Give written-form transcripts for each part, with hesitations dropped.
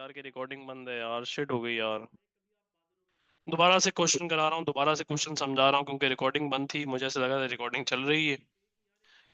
यार की रिकॉर्डिंग बंद है यार, शिट हो गई यार। दोबारा से क्वेश्चन करा रहा हूँ, दोबारा से क्वेश्चन समझा रहा हूँ क्योंकि रिकॉर्डिंग बंद थी, मुझे ऐसा लगा था रिकॉर्डिंग चल रही है।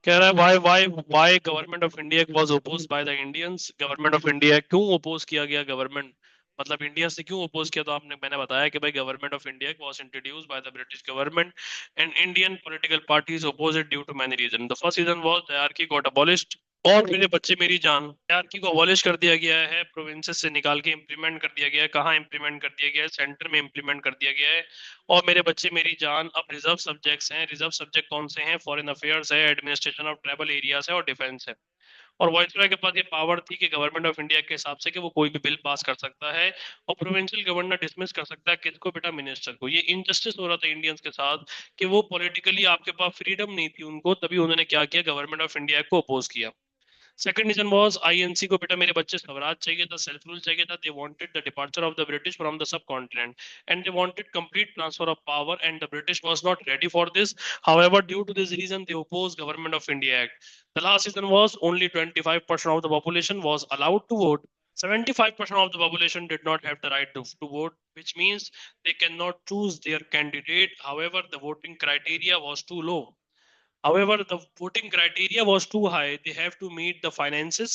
कह रहा है why government of India was opposed by the Indians. Government of India क्यों अपोज किया गया, गवर्नमेंट मतलब इंडिया से क्यों अपोज किया, तो मैंने बताया कि भाई government of India was introduced by the British government and Indian political parties oppose it due to many reason. The first reason was hierarchy got abolished. और मेरे बच्चे मेरी जान, हायरार्की को अबॉलिश कर दिया गया है, प्रोविंसेस से निकाल के इंप्लीमेंट कर दिया गया है। कहाँ इंप्लीमेंट कर दिया गया है? सेंटर में इंप्लीमेंट कर दिया गया है। और मेरे बच्चे मेरी जान, अब रिजर्व सब्जेक्ट्स हैं। रिजर्व सब्जेक्ट कौन से हैं? फॉरेन अफेयर्स है, एडमिनिस्ट्रेशन ऑफ ट्राइबल एरियाज है और डिफेंस है। और वायसरॉय के पास ये पावर थी कि गवर्नमेंट ऑफ इंडिया के हिसाब से कि वो कोई भी बिल पास कर सकता है और प्रोविंशियल गवर्नर डिसमिस कर सकता है किसको? बेटा, मिनिस्टर को। ये इनजस्टिस हो रहा था इंडियंस के साथ कि वो पॉलिटिकली आपके पास फ्रीडम नहीं थी उनको, तभी उन्होंने क्या किया? गवर्नमेंट ऑफ इंडिया को अपोज किया। सेकंड रीजन वाज आईएनसी को बेटा मेरे बच्चे स्वराज चाहिए था, सेल्फ रूल चाहिए था। They wanted the departure of the British from the subcontinent and they wanted complete transfer of power and the British was not ready for this. However due to this reason they opposed government of India act. The last reason was only 25% of the population was allowed to vote. 75% of the population did not have the right to vote, which means they cannot choose their candidate. However, the voting criteria was too low. However, the voting criteria was too high. They have to meet the finances,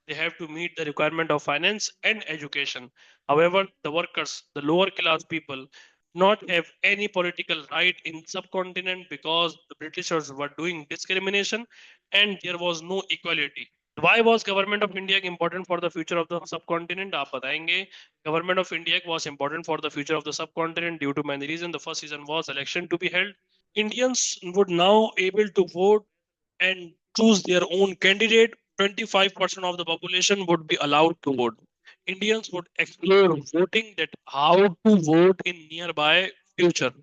they have to meet the requirement of finance and education. However, the workers, the lower class people, not have any political right in subcontinent because the Britishers were doing discrimination and there was no equality. Why was government of India important for the future of the subcontinent? आप बताएंगे। Government of India was important for the future of the subcontinent due to many reasons. The first reason was election to be held. Indians would now able to vote and choose their own candidate. 25% of the population would be allowed to vote. Indians would explore voting, that how to vote in nearby future.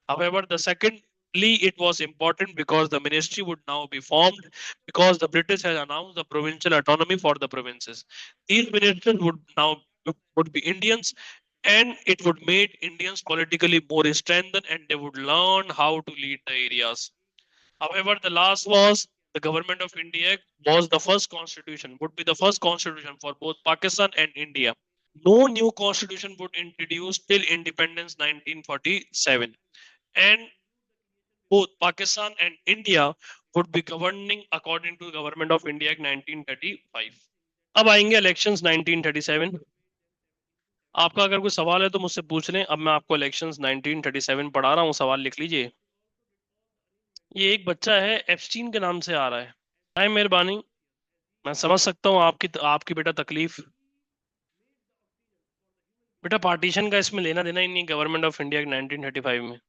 However, the secondly, it was important because the ministry would now be formed because the British had announced the provincial autonomy for the provinces. These ministers would now would be Indians, and it would make Indians politically more strengthened and they would learn how to lead the areas. However, the last was the government of India was the first constitution, would be the first constitution for both Pakistan and India. No new constitution would introduce till independence 1947. And both Pakistan and India would be governing according to the Government of India Act 1935. अब आएंगे elections 1937। आपका अगर कोई सवाल है तो मुझसे पूछ लें। अब मैं आपको इलेक्शंस 1937 पढ़ा रहा हूँ, सवाल लिख लीजिए। ये एक बच्चा है, एप्स्टीन के नाम से आ रहा है। हाय मेहरबानी, मैं समझ सकता हूँ आपकी आपकी बेटा तकलीफ। बेटा पार्टीशन का इसमें लेना देना ही नहीं, गवर्नमेंट ऑफ इंडिया 1935 में।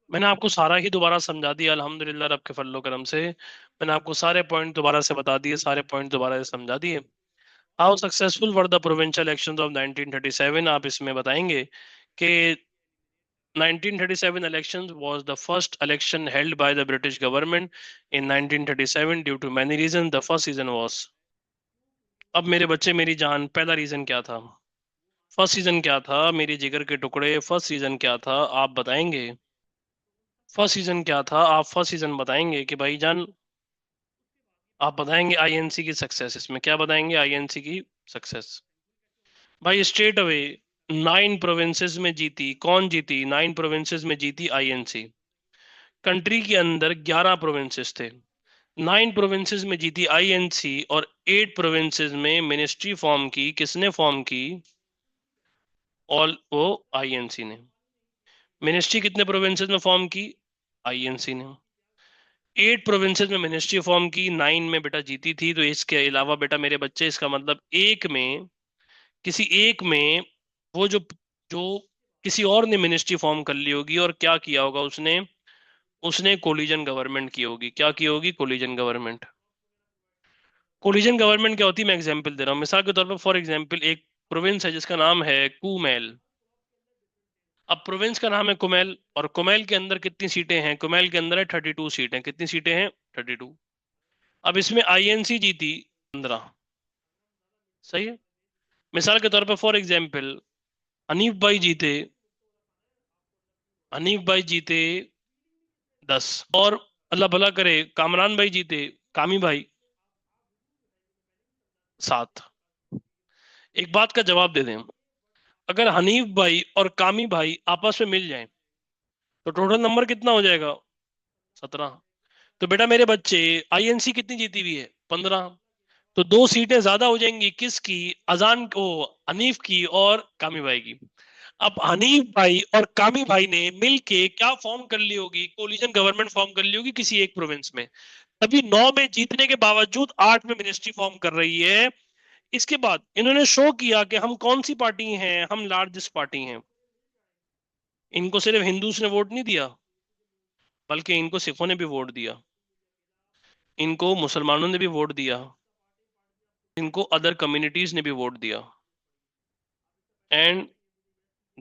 मैंने आपको सारा ही दोबारा समझा दिया अल्हम्दुलिल्लाह रब के फजलो करम से। मैंने आपको सारे पॉइंट दोबारा से बता दिए, सारे पॉइंट दोबारा से समझा दिए। How successful were the provincial elections of 1937, आप इसमें बताएंगे कि 1937 elections was the first election held by the British government in 1937 due to many reasons. The first reason was, अब मेरे बच्चे मेरी जान, पहला रीजन क्या था? फर्स्ट रीजन क्या था मेरी जिगर के टुकड़े? फर्स्ट रीजन क्या था आप बताएंगे? फर्स्ट रीजन क्या था? आप फर्स्ट रीजन बताएंगे कि भाई जान, आप बताएंगे आईएनसी की सक्सेस। इसमें क्या बताएंगे? आईएनसी की सक्सेस। भाई स्ट्रेट अवे 9 प्रोविंसेस में जीती। कौन जीती? 9 प्रोविंसेस में जीती आईएनसी। कंट्री के अंदर 11 प्रोविंसेस थे, 9 प्रोविंसेस में जीती आईएनसी और 8 प्रोविंसेस में मिनिस्ट्री फॉर्म की। किसने फॉर्म की? ऑल वो आईएनसी ने। मिनिस्ट्री कितने प्रोविंसेस में फॉर्म की? आईएनसी ने। 8 प्रोविंसेस में मिनिस्ट्री फॉर्म की, 9 में बेटा जीती थी। तो इसके अलावा बेटा मेरे बच्चे, इसका मतलब एक में, किसी एक में वो जो जो किसी और ने मिनिस्ट्री फॉर्म कर ली होगी और क्या किया होगा उसने? उसने कोलिजन गवर्नमेंट की होगी। क्या की होगी? Collision government. कोलिजन गवर्नमेंट क्या होती है? मैं एग्जांपल दे रहा हूँ। मिसाल के तौर पर फॉर एग्जांपल एक प्रोविंस है जिसका नाम है कुमेल। अब प्रोविंस का नाम है कुमेल और कुमेल के अंदर कितनी सीटें हैं? कुमेल के अंदर है 32 सीटें। कितनी सीटें हैं? 32। अब इसमें आईएनसी जीती 15। सही है। मिसाल के तौर पर फॉर एग्जांपल हनीफ भाई जीते, हनीफ भाई जीते 10। और अल्लाह भला करे कामरान भाई जीते, कामी भाई 7। एक बात का जवाब दे दें, अगर हनीफ भाई और कामी भाई आपस में मिल जाएं तो टोटल नंबर कितना हो जाएगा? 17। तो बेटा मेरे बच्चे, आईएनसी कितनी जीती हुई है? 15। तो 2 सीटें ज्यादा हो जाएंगी किसकी? अजान को, हनीफ की और कामी भाई की। अब हनीफ भाई और कामी भाई ने मिलके क्या फॉर्म कर ली होगी? कोलिशन गवर्नमेंट फॉर्म कर ली होगी किसी एक प्रोविंस में। तभी 9 में जीतने के बावजूद 8 में मिनिस्ट्री फॉर्म कर रही है। इसके बाद इन्होंने शो किया कि हम कौन सी पार्टी हैं, हम लार्जेस्ट पार्टी हैं। इनको सिर्फ हिंदूज ने वोट नहीं दिया, बल्कि इनको सिखों ने भी वोट दिया, इनको मुसलमानों ने भी वोट दिया, इनको अदर कम्युनिटीज ने भी वोट दिया। And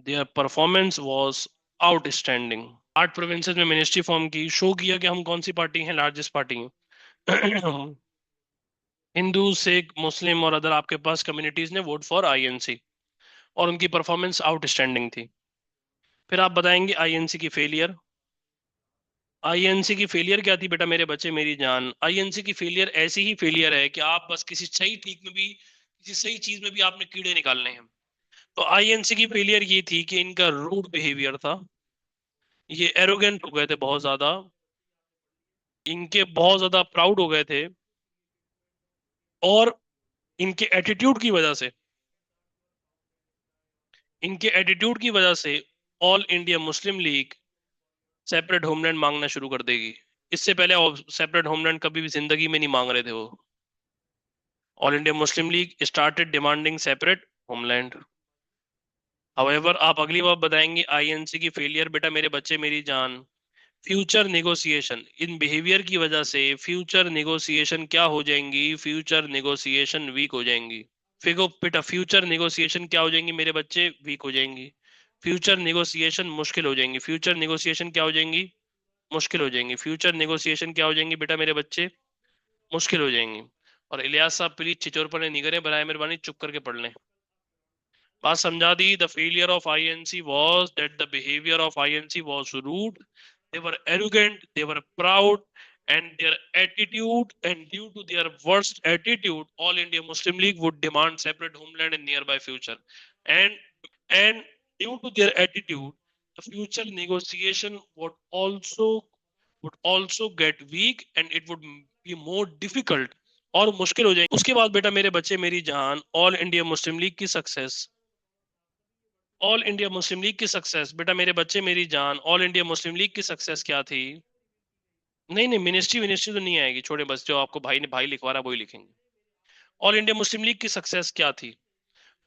their performance was outstanding. 8 provinces में मिनिस्ट्री फॉर्म की, शो किया कि हम कौन सी पार्टी हैं, लार्जेस्ट पार्टी हैं। हिंदू, सिख, मुस्लिम और अदर आपके पास कम्युनिटीज ने वोट फॉर आईएनसी, और उनकी परफॉर्मेंस आउटस्टैंडिंग थी। फिर आप बताएंगे आईएनसी की फेलियर। आईएनसी की फेलियर क्या थी बेटा मेरे बच्चे मेरी जान? आईएनसी की फेलियर ऐसी ही फेलियर है कि आप बस किसी सही ठीक में भी, किसी सही चीज में भी आपने कीड़े निकालने हैं। तो आईएनसी की फेलियर ये थी कि इनका रूड बिहेवियर था, ये एरोगेंट हो गए थे बहुत ज्यादा, इनके बहुत ज्यादा प्राउड हो गए थे, और इनके एटीट्यूड की वजह से, इनके एटीट्यूड की वजह से all India Muslim league separate homeland मांगना शुरू कर देगी। इससे पहले सेपरेट होमलैंड कभी भी जिंदगी में नहीं मांग रहे थे वो। All India Muslim league started demanding separate homeland. However आप अगली बार बताएंगे आईएनसी की फेलियर बेटा मेरे बच्चे मेरी जान, फ्यूचर नेगोशिएशन, इन बिहेवियर की वजह से फ्यूचर नेगोशिएशन क्या हो जाएंगी? फ्यूचर नेगोशिएशन वीक हो जाएंगी। फिगो बेटा फ्यूचर नेगोशिएशन क्या हो जाएंगी मेरे बच्चे? वीक हो जाएंगी। फ्यूचर नेगोशिएशन मुश्किल हो जाएंगी। फ्यूचर नेगोशिएशन क्या हो जाएंगी? मुश्किल हो जाएंगी। फ्यूचर नेगोशिएशन क्या हो जाएंगी बेटा मेरे बच्चे? मुश्किल हो जाएंगी। और इलियास साहब प्लीज छिचोरपने नहीं करें, बराए मेहरबानी चुप करके पढ़ लें। बात समझा दी। The failure of INC was that the behaviour of INC was rude, they were arrogant, they were proud, and their attitude, and due to their worst attitude, all India Muslim League would demand separate homeland in nearby future. And and due to their attitude, the future negotiation would also get weak, and it would be more difficult, और मुश्किल हो जाएगी। उसके बाद बेटा मेरे बच्चे मेरी जान, ऑल इंडिया मुस्लिम लीग की success, all India Muslim league की सक्सेस बेटा मेरे बच्चे मेरी जान, ऑल इंडिया मुस्लिम लीग की सक्सेस क्या थी? नहीं नहीं, मिनिस्ट्री मिनिस्ट्री तो नहीं आएगी, छोड़े, बस जो आपको भाई ने भाई लिखवा रहा है वही लिखेंगे। ऑल इंडिया मुस्लिम लीग की सक्सेस क्या थी?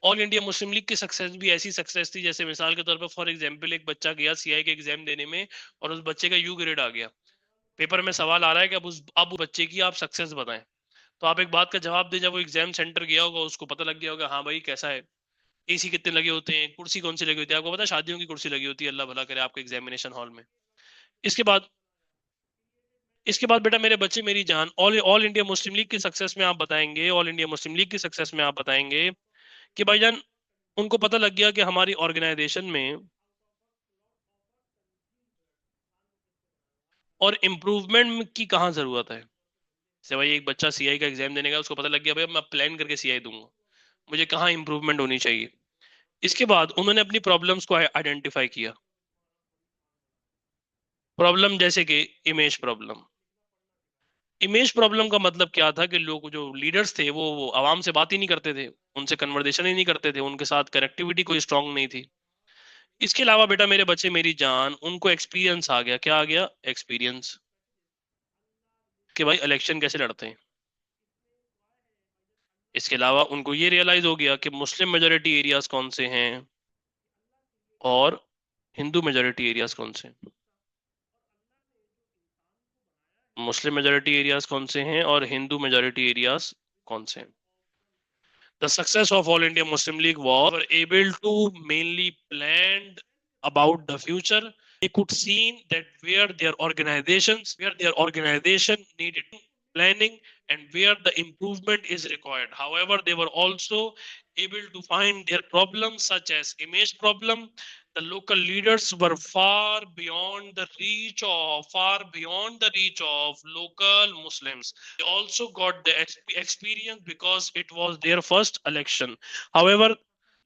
ऑल इंडिया मुस्लिम लीग की सक्सेस भी ऐसी सक्सेस थी जैसे मिसाल के तौर पर फॉर एग्जांपल एक बच्चा गया सीआई के एग्जाम देने में, और उस बच्चे का यू ग्रेड आ गया। पेपर में सवाल आ रहा है कि अब उस बच्चे की आप सक्सेस बताएं। तो आप एक बात का जवाब दें, जब वो एग्जाम सेंटर गया होगा उसको पता लग गया होगा, हाँ भाई कैसा है, एसी कितने लगे होते हैं, कुर्सी कौन सी लगी होती है, आपको पता है शादियों की कुर्सी लगी होती है, अल्लाह भला करे आपके एग्जामिनेशन हॉल में। इसके बाद, इसके बाद बेटा मेरे बच्चे मेरी जान, all all India Muslim league की सक्सेस में आप बताएंगे, ऑल इंडिया मुस्लिम लीग की सक्सेस में आप बताएंगे कि भाईजान उनको पता लग गया कि हमारी ऑर्गेनाइजेशन में और इम्प्रूवमेंट की कहाँ जरूरत है। जैसे भाई एक बच्चा सीआई का एग्जाम देने का, उसको पता लग गया भाई मैं प्लान करके सीआई दूंगा, मुझे कहाँ इंप्रूवमेंट होनी चाहिए। इसके बाद उन्होंने अपनी प्रॉब्लम्स को आइडेंटिफाई किया। प्रॉब्लम जैसे कि इमेज प्रॉब्लम। इमेज प्रॉब्लम का मतलब क्या था कि लोग जो लीडर्स थे वो आवाम से बात ही नहीं करते थे, उनसे कन्वर्सेशन ही नहीं करते थे, उनके साथ कनेक्टिविटी कोई स्ट्रांग नहीं थी। इसके अलावा बेटा मेरे बच्चे मेरी जान, उनको एक्सपीरियंस आ गया। क्या आ गया? एक्सपीरियंस, कि भाई इलेक्शन कैसे लड़ते हैं। इसके अलावा उनको ये रियलाइज हो गया कि मुस्लिम मेजोरिटी एरियाज कौन से हैं और हिंदू मेजोरिटी एरियाज कौन से हैं। मुस्लिम मेजोरिटी एरियाज कौन से हैं और हिंदू मेजोरिटी एरियाज कौन से हैं। The success of All India Muslim League was they were able to mainly plan about the future. They could see that where their organization needed planning and where the improvement is required. However, they were also able to find their problems such as image problem, the local leaders were far beyond the reach of local Muslims. They also got the experience because it was their first election. However,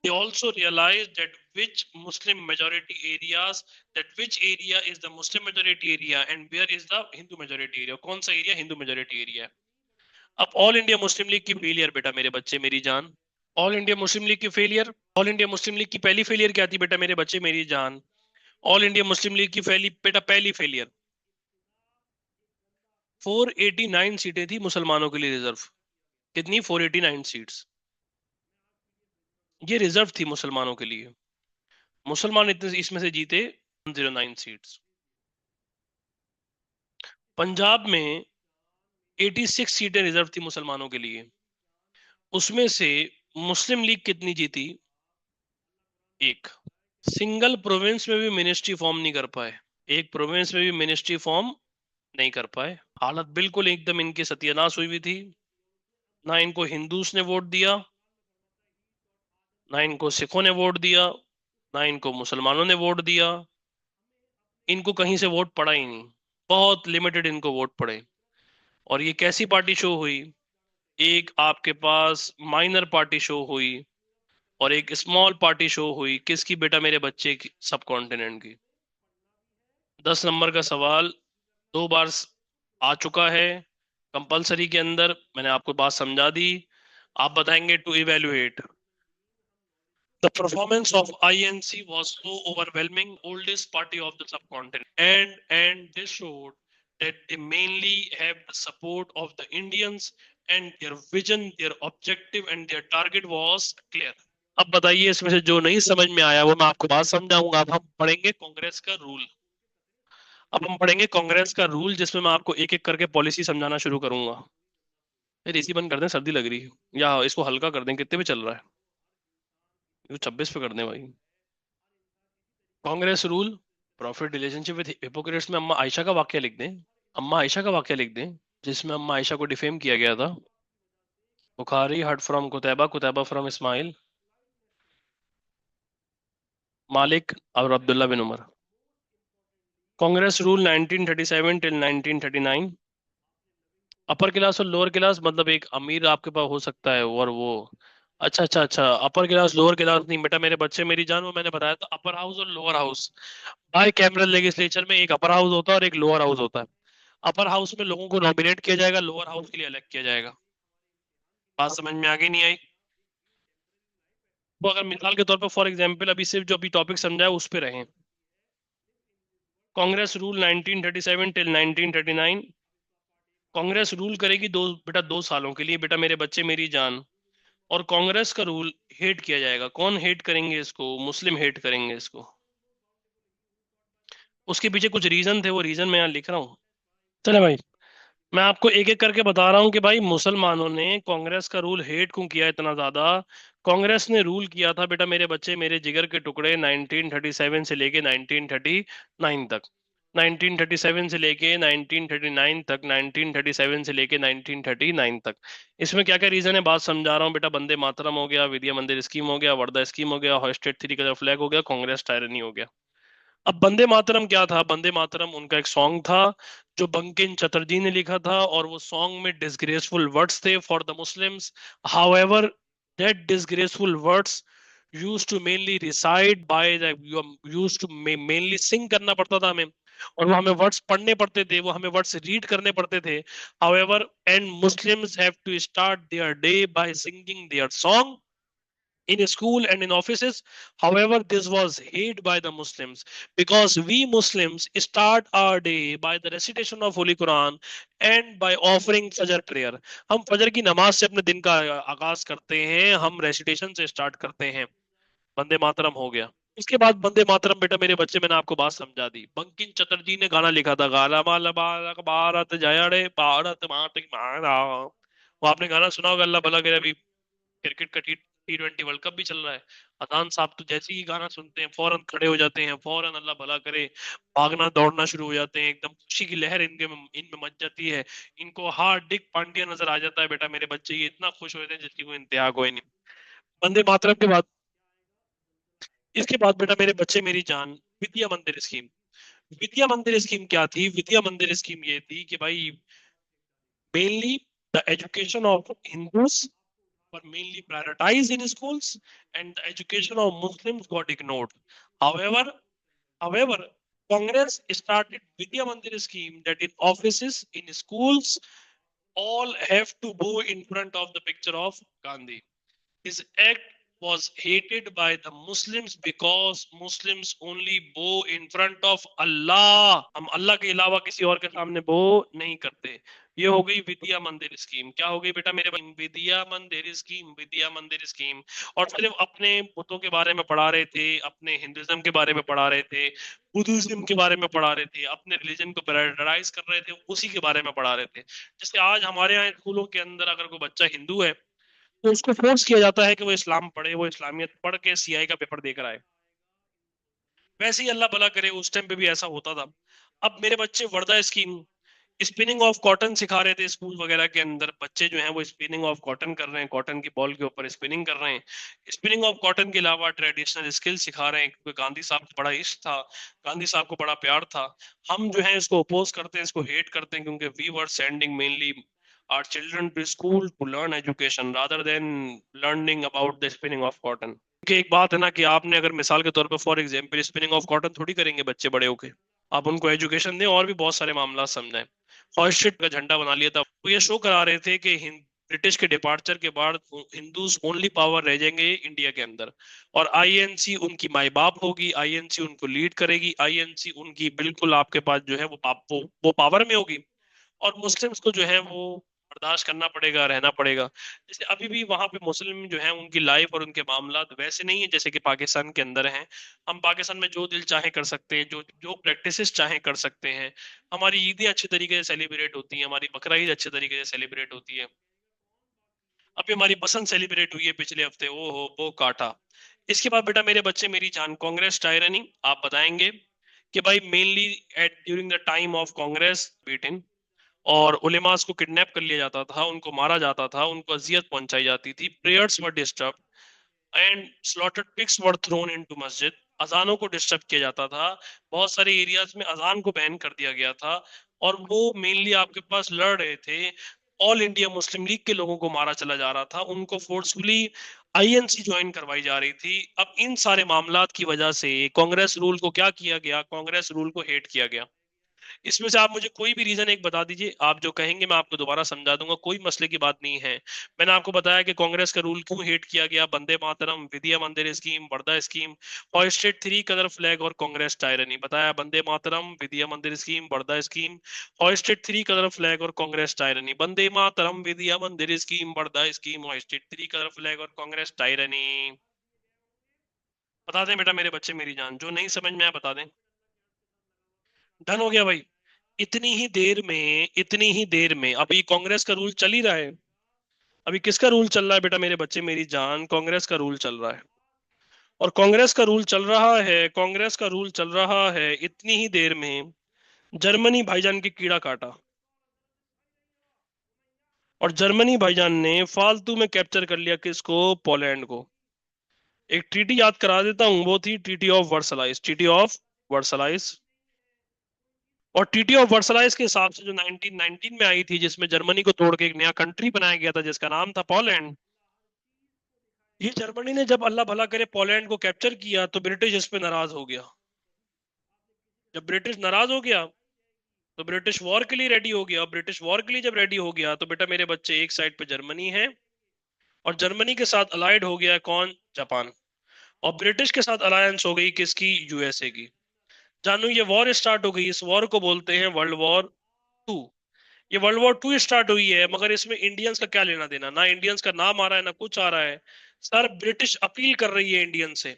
they also realized that which Muslim majority areas, that which area is the Muslim majority area and where is the Hindu majority area. कौन सा area Hindu majority area है. अब all India Muslim league की failure बेटा मेरे बच्चे मेरी जान. ऑल इंडिया मुस्लिम लीग की failure. All India Muslim league की पहली फेलियर क्या थी बेटा मेरे बच्चे मेरी जान. ऑल इंडिया मुस्लिम लीग की पहली बेटा पहली फेलियर 489 सीटें थी मुसलमानों के लिए रिजर्व. कितनी 489 सीट्स. ये रिजर्व थी मुसलमानों के लिए. मुसलमान इतने इसमें से जीते 109 सीट्स. पंजाब में 86 सीटें रिजर्व थी मुसलमानों के लिए. उसमें से मुस्लिम लीग कितनी जीती. एक. सिंगल प्रोविंस में भी मिनिस्ट्री फॉर्म नहीं कर पाए. एक प्रोविंस में भी मिनिस्ट्री फॉर्म नहीं कर पाए. हालत बिल्कुल एकदम इनकी सत्यानाश हुई हुई थी. ना इनको हिंदूस ने वोट दिया, ना इनको सिखों ने वोट दिया, ना इनको मुसलमानों ने वोट दिया. इनको कहीं से वोट पड़ा ही नहीं. बहुत लिमिटेड इनको वोट पड़े. और ये कैसी पार्टी शो हुई. एक आपके पास माइनर पार्टी शो हुई और एक स्मॉल पार्टी शो हुई. किसकी बेटा मेरे बच्चे की. सब कॉन्टिनेंट की. 10 नंबर का सवाल 2 बार आ चुका है कंपलसरी के अंदर. मैंने आपको बात समझा दी. आप बताएंगे to evaluate. The performance of INC was so overwhelming, oldest party of the subcontinent, and this showed that they mainly have the support of the Indians, and their vision, their objective, and their target was clear. अब बताइए इसमें से जो नहीं समझ में आया वो मैं आपको बात समझाऊंगा. अब हम पढ़ेंगे कांग्रेस का रूल. अब हम पढ़ेंगे कांग्रेस का रूल जिसमें मैं आपको एक एक करके पॉलिसी समझाना शुरू करूंगा. एसी बंद कर दें, सर्दी लग रही है. या इसको हल्का कर दें. कितने पे चल रहा है. ये 26 पे कर दें भाई. Congress rule. Profit relationship with Hippocrates में अम्मा आयशा का वाक्य लिख दें. अम्मा आयशा का वाक्य लिख दें जिसमें अम्मा आयशा को डिफेम किया गया था. बुखारी हट from Qutaiba, Qutaiba from Ismail, Malik और Abdullah bin Umar. Congress rule 1937 till 1939. Upper class और लोअर क्लास मतलब एक अमीर आपके पास हो सकता है और वो. अच्छा अच्छा अच्छा. अपर क्लास लोअर क्लास नहीं बेटा मेरे बच्चे मेरी जान. वो मैंने बताया था अपर हाउस और lower house. Bicameral legislature में एक अपर हाउस होता है और एक लोअर हाउस होता है. अपर हाउस में लोगों को नॉमिनेट किया जाएगा, लोअर हाउस के लिए अलग किया जाएगा. बात समझ में आ गई नहीं आई. तो अगर मिसाल के तौर पर फॉर एग्जांपल अभी सिर्फ जो अभी टॉपिक समझा है उस पे रहें. Congress rule 1937 till 1939. Congress rule करेगी बेटा 2 सालों के लिए बेटा मेरे बच्चे मेरी जान. और कांग्रेस का रूल हेट किया जाएगा. कौन हेट करेंगे इसको. मुस्लिम हेट करेंगे इसको. उसके पीछे कुछ रीजन थे, वो रीजन मैं यहाँ लिख रहा हूँ. चले भाई. मैं आपको एक एक करके बता रहा हूँ कि भाई मुसलमानों ने कांग्रेस का रूल हेट क्यों किया इतना ज्यादा. कांग्रेस ने रूल किया था बेटा मेरे बच्चे मेरे जिगर के टुकड़े 1937 से लेके 1939 तक. 1937 से लेके 1939 तक, 1937 से लेके 1939 तक. इसमें क्या क्या रीजन है बात समझा रहा हूँ बेटा. वंदे मातरम हो गया, विद्या मंदिर स्कीम हो गया, वर्धा स्कीम हो गया, होस्टेड थ्री कलर फ्लैग हो गया, कांग्रेस टायरनी हो गया. अब वंदे मातरम क्या था. वंदे मातरम उनका एक सॉन्ग था जो बंकिम चटर्जी ने लिखा था और वो सॉन्ग में डिसग्रेसफुल वर्ड्स थे for the Muslims. However that disgraceful words used to mainly reside by the used to mainly sing करना पड़ता था हमें. और वो हमें वर्ड्स पढ़ने पड़ते थे, वो हमें वर्ड्स रीड करने पड़ते थे. However and Muslims have to start their day by singing their song in school and in offices. However, this was hated by the Muslims because we Muslims start our day by the recitation of Holy Quran and by offering Fajr prayer. हम फजर की नमाज से अपने दिन का आगाज करते हैं, हम रेसिटेशन से स्टार्ट करते हैं. वंदे मातरम हो गया. उसके बाद वंदे मातरम बेटा मेरे बच्चे मैंने आपको बात समझा दी. बंकिम चटर्जी ने गाना लिखा था गाला माला बालक भारत जय रे भारत मात मारा. वो आपने गाना सुना होगा. अल्लाह भला करे. अभी क्रिकेट का T20 वर्ल्ड कप भी चल रहा है. अदनान साहब तो जैसे ही गाना सुनते हैं फौरन खड़े हो जाते हैं, फौरन अल्लाह भला करे भागना दौड़ना शुरू हो जाते हैं. एकदम खुशी की लहर इनमें मच जाती है. इनको हार्दिक पांड्या नजर आ जाता है बेटा मेरे बच्चे. ये इतना खुश होते हैं जिसकी कोई इंतहा कोई नहीं. वंदे मातरम के बाद इसके बाद बेटा मेरे बच्चे मेरी जान, विद्या मंदिर स्कीम। विद्या मंदिर स्कीम क्या थी? विद्या मंदिर स्कीम ये थी कि भाई mainly the education of Hindus were mainly prioritized in schools, and the education of Muslims got ignored. However, however, Congress started Vidya Mandir scheme that in offices, in schools, all have to bow in front of the picture of Gandhi. His act was hated by the Muslims because Muslims only bow in front of Allah. हम अल्लाह के अलावा किसी और के सामने बो नहीं करते। ये हो गई विद्या मंदिर स्कीम। क्या हो गई बेटा मेरे विद्या मंदिर स्कीम, विद्या मंदिर स्कीम। और सिर्फ अपने बुतों के बारे में पढ़ा रहे थे, अपने हिंदुज्म के बारे में पढ़ा रहे थे, बुद्धिज्म के बारे में पढ़ा रहे थे, अपने रिलीजन को प्रायोरिटाइज कर रहे थे, उसी के बारे में पढ़ा रहे थे। जैसे आज हमारे यहाँ स्कूलों के अंदर अगर कोई बच्चा हिंदू है तो उसको फोर्स किया जाता है कि वो इस्लाम पढ़े, वो इस्लामियत पढ़ के सीआई का पेपर देकर आए। वैसे ही अल्लाह भला करे उस टाइम पे भी ऐसा होता था। अब मेरे बच्चे वर्दा स्कीम, स्पिनिंग ऑफ कॉटन सिखा रहे थे स्कूल वगैरह के अंदर। बच्चे जो हैं वो स्पिनिंग ऑफ कॉटन कर रहे हैं, कॉटन की बॉल के ऊपर स्पिनिंग कर रहे हैं। स्पिनिंग ऑफ कॉटन के अलावा ट्रेडिशनल स्किल सिखा रहे हैं, क्योंकि गांधी साहब को बड़ा इश्क था, गांधी साहब को बड़ा प्यार था। हम जो है इसको अपोज करते हैं, इसको हेट करते हैं, क्योंकि we were sending mainly our children to school to learn education rather than learning about the spinning of cotton। कि एक बात है ना कि आपने अगर मिसाल के तौर पर for example spinning of cotton थोड़ी करेंगे बच्चे बड़े होके। आप उनको एजुकेशन दें और भी बहुत सारे मामला समझाएं। हॉइस्टेड का झंडा बना लिया था, वो ये शो करा रहे थे कि ब्रिटिश के डिपार्चर के बाद हिंदूज ओनली पावर रह जाएंगे इंडिया के अंदर, और आईएनसी उनकी माई बाप होगी, आईएनसी उनको लीड करेगी, आईएनसी उनकी बिल्कुल आपके पास जो है वो पावर में होगी। और मुस्लिम्स को जो है वो बर्दाश्त करना पड़ेगा, रहना पड़ेगा। जैसे अभी भी वहां पे मुस्लिम जो है उनकी लाइफ और उनके मामला वैसे नहीं है जैसे कि पाकिस्तान के अंदर हैं। हम पाकिस्तान में जो दिल चाहे कर सकते हैं, जो जो प्रैक्टिसेस चाहे कर सकते हैं। हमारी ईदें अच्छे तरीके से सेलिब्रेट होती हैं, हमारी बकरा ईद अच्छे तरीके से सेलिब्रेट होती है। अभी हमारी बसंत सेलिब्रेट हुई है पिछले हफ्ते, ओ हो वो काटा। इसके बाद बेटा मेरे बच्चे मेरी जान, कांग्रेस टायरनी। आप बताएंगे कि भाई mainly eight during the time of Congress beating, और उलेमास को किडनैप कर लिया जाता था, उनको मारा जाता था, उनको अजियत पहुंचाई जाती थी, prayers were disturb and slotted pigs were throne into मस्जिद। अजानों को डिस्टर्ब किया जाता था, बहुत सारे एरियाज में अजान को बैन कर दिया गया था। और वो मेनली आपके पास लड़ रहे थे, ऑल इंडिया मुस्लिम लीग के लोगों को मारा चला जा रहा था, उनको फोर्सफुली आईएनसी ज्वाइन करवाई जा रही थी। अब इन सारे मामलात की वजह से कांग्रेस रूल को क्या किया गया? कांग्रेस रूल को हेट किया गया। इसमें से आप मुझे कोई भी रीजन एक बता दीजिए, आप जो कहेंगे मैं आपको दोबारा समझा दूंगा, कोई मसले की बात नहीं है। मैंने आपको बताया कि कांग्रेस का रूल क्यों हेट किया गया, वंदे मातरम, विद्या मंदिर scheme, Wardha scheme, hoisted three colour flag और कांग्रेस टायरनी। बताया वंदे मातरम, विद्या मंदिर scheme, Wardha scheme, hoisted three colour flag और कांग्रेस टायरनी। वंदे मातरम, विद्या मंदिर scheme, Wardha scheme, hoisted three colour flag और कांग्रेस टायरनी। बता दें बेटा मेरे बच्चे मेरी जान, जो नहीं समझ में आया बता दें। डन हो गया भाई। इतनी ही देर में अभी कांग्रेस का रूल चल ही रहा है। अभी किसका रूल चल रहा है बेटा मेरे बच्चे मेरी जान? कांग्रेस का रूल चल रहा है। और कांग्रेस का रूल चल रहा है, कांग्रेस का रूल चल रहा है, इतनी ही देर में जर्मनी भाईजान की कीड़ा काटा। और जर्मनी भाईजान ने फालतू में कैप्चर कर लिया किसको? पोलैंड को। एक ट्रीटी याद करा देता हूं, वो थी ट्रीटी ऑफ वर्सलाइस, ट्रीटी ऑफ वर्सलाइस। और टीटी ऑफ वर्सलाइस के हिसाब से जो 1919 में आई थी, जिसमें जर्मनी को तोड़ के एक नया कंट्री बनाया गया था जिसका नाम था पोलैंड। ये जर्मनी ने जब अल्लाह भला करे पोलैंड को कैप्चर किया तो ब्रिटिश इस पे नाराज हो गया। जब ब्रिटिश नाराज हो गया तो ब्रिटिश वॉर के लिए रेडी हो गया। और ब्रिटिश वॉर के लिए जब रेडी हो गया तो बेटा मेरे बच्चे एक साइड पे जर्मनी है, और जर्मनी के साथ अलाइड हो गया कौन? जापान। और ब्रिटिश के साथ अलायंस हो गई किसकी? यूएसए की। जानू ये वॉर स्टार्ट हो गई, इस वॉर को बोलते हैं वर्ल्ड वॉर टू। ये वर्ल्ड वॉर टू स्टार्ट हुई है, मगर इसमें इंडियंस का क्या लेना देना? ना इंडियंस का नाम आ रहा है ना कुछ आ रहा है। सर ब्रिटिश अपील कर रही है इंडियन से,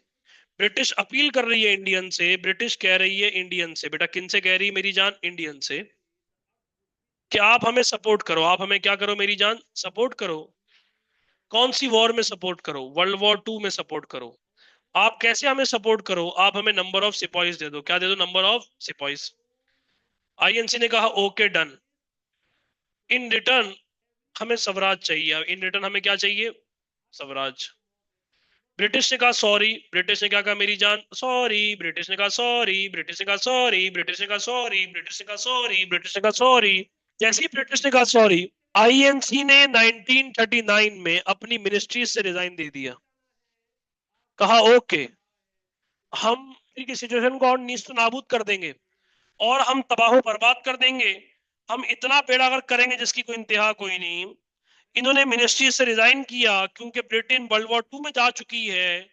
ब्रिटिश अपील कर रही है इंडियन से, ब्रिटिश कह रही है इंडियन से। बेटा किन से कह रही है मेरी जान? इंडियन से। कि आप हमें सपोर्ट करो, आप हमें क्या करो मेरी जान? सपोर्ट करो। कौन सी वॉर में सपोर्ट करो? वर्ल्ड वॉर टू में सपोर्ट करो। आप कैसे हमें सपोर्ट करो? आप हमें नंबर ऑफ सिपाहीज दे दो। क्या दे दो? Number of सिपाहीज। आईएनसी ने कहा ओके डन। इन रिटर्न हमें स्वराज चाहिए। इन रिटर्न हमें क्या चाहिए? स्वराज। ब्रिटिश ने कहा सॉरी, ब्रिटिश ने क्या कहा मेरी जान, सॉरी, ब्रिटिश ने कहा सॉरी, ब्रिटिश ने कहा सॉरी, ब्रिटिश ने कहा सॉरी, ब्रिटिश ने कहा सॉरी, ब्रिटिश ने कहा सॉरी। जैसे ही ब्रिटिश ने कहा सॉरी, आईएनसी ने 1939 में अपनी मिनिस्ट्री से रिजाइन दे दिया। कहा ओके, हम की सिचुएशन को और नीस्त नाबूद कर देंगे और हम तबाह बर्बाद कर देंगे, हम इतना बेड़ा गर्क करेंगे जिसकी कोई इंतहा कोई नहीं। इन्होंने मिनिस्ट्री से रिजाइन किया क्योंकि ब्रिटेन वर्ल्ड वॉर 2 में जा चुकी है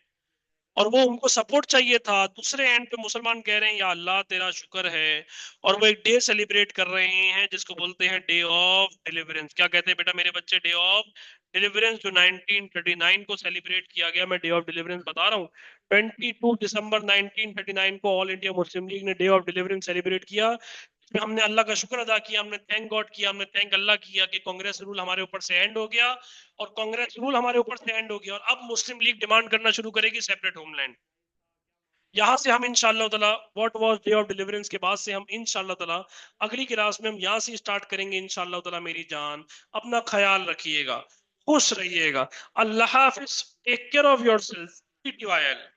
और वो उनको सपोर्ट चाहिए था। दूसरे एंड पे मुसलमान कह रहे हैं या अल्लाह तेरा शुक्र है, और वो एक डे सेलिब्रेट कर रहे हैं जिसको बोलते हैं डे ऑफ डिलीवरेंस। क्या कहते हैं बेटा मेरे बच्चे? डे ऑफ डिलीवरेंस, जो 1939 को सेलिब्रेट किया गया। मैं डे ऑफ डिलीवरेंस बता रहा हूँ, 22 दिसंबर 1939 को ऑल इंडिया मुस्लिम लीग ने डे ऑफ डिलीवरेंस सेलिब्रेट किया। हमने अल्लाह का शुक्र अदा किया, हमने थैंक गॉड किया, हमने थैंक अल्लाह किया कि कांग्रेस रूल हमारे ऊपर से एंड हो गया, और कांग्रेस रूल हमारे ऊपर से एंड हो गया, और अब मुस्लिम लीग डिमांड करना शुरू करेगी सेपरेट होमलैंड। यहां से हम इंशाल्लाह ताला what was day of deliverance के बाद से हम इंशाल्लाह ताला अगली क्लास में हम यहां से स्टार्ट करेंगे इंशाल्लाह ताला मेरी जान। अपना ख्याल रखिएगा, खुश रहिएगा, अल्लाह हाफिज, टेक केयर ऑफ योरसेल्फ, टीटीवाईएल।